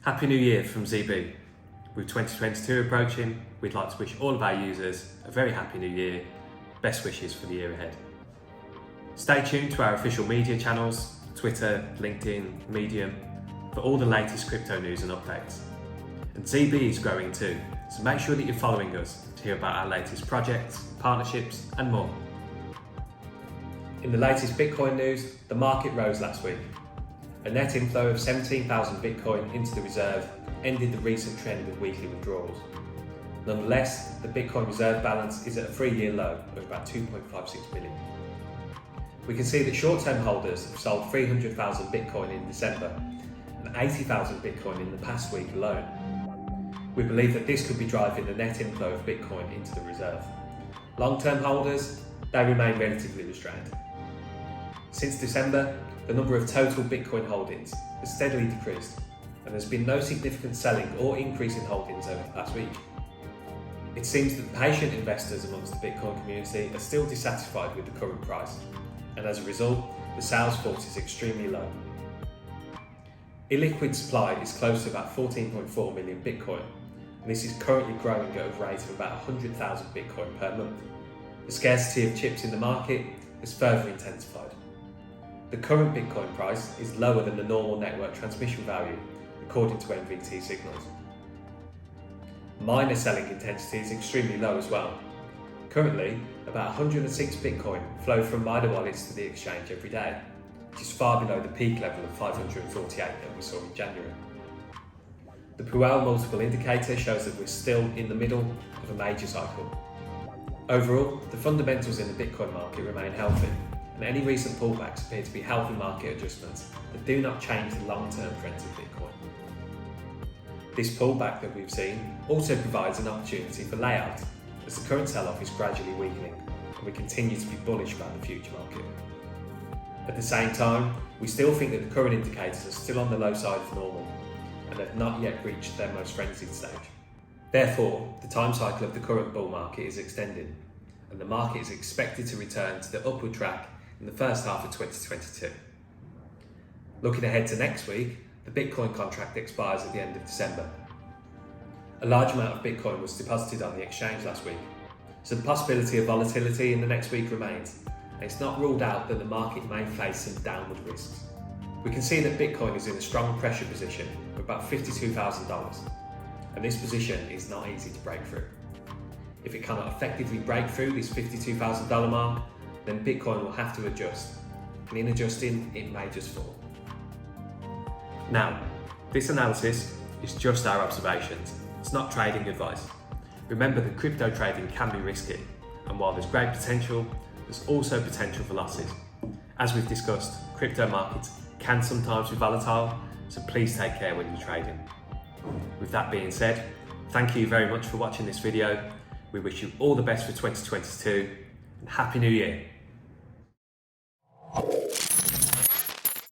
Happy New Year from ZB. With 2022 approaching, we'd like to wish all of our users a very happy new year. Best wishes for the year ahead. Stay tuned to our official media channels, Twitter, LinkedIn, Medium, for all the latest crypto news and updates. And ZB is growing too, so make sure that you're following us to hear about our latest projects, partnerships and more. In the latest Bitcoin news, the market rose last week. A net inflow of 17,000 Bitcoin into the reserve ended the recent trend of weekly withdrawals. Nonetheless, the Bitcoin reserve balance is at a 3-year low of about 2.56 million. We can see that short-term holders have sold 300,000 Bitcoin in December and 80,000 Bitcoin in the past week alone. We believe that this could be driving the net inflow of Bitcoin into the reserve. Long-term holders, they remain relatively restrained. Since December, the number of total Bitcoin holdings has steadily decreased, and there's been no significant selling or increase in holdings over the past week. It seems that patient investors amongst the Bitcoin community are still dissatisfied with the current price, and as a result, the sales force is extremely low. Illiquid supply is close to about 14.4 million Bitcoin, and this is currently growing at a rate of about 100,000 Bitcoin per month. The scarcity of chips in the market has further intensified. The current Bitcoin price is lower than the normal network transmission value, according to NVT signals. Miner selling intensity is extremely low as well. Currently, about 106 Bitcoin flow from miner wallets to the exchange every day, which is far below the peak level of 548 that we saw in January. The Puel multiple indicator shows that we're still in the middle of a major cycle. Overall, the fundamentals in the Bitcoin market remain healthy, and any recent pullbacks appear to be healthy market adjustments that do not change the long-term trends of Bitcoin. This pullback that we've seen also provides an opportunity for layout, as the current sell-off is gradually weakening, and we continue to be bullish about the future market. At the same time, we still think that the current indicators are still on the low side of normal, and have not yet reached their most frenzied stage. Therefore, the time cycle of the current bull market is extending, and the market is expected to return to the upward track in the first half of 2022. Looking ahead to next week, the Bitcoin contract expires at the end of December. A large amount of Bitcoin was deposited on the exchange last week, so the possibility of volatility in the next week remains, and it's not ruled out that the market may face some downward risks. We can see that Bitcoin is in a strong pressure position of about $52,000, and this position is not easy to break through. If it cannot effectively break through this $52,000 mark, then Bitcoin will have to adjust, and in adjusting, it may just fall. Now, this analysis is just our observations. It's not trading advice. Remember that crypto trading can be risky, and while there's great potential, there's also potential for losses. As we've discussed, crypto markets can sometimes be volatile, so please take care when you're trading. With that being said, thank you very much for watching this video. We wish you all the best for 2022, and Happy New Year.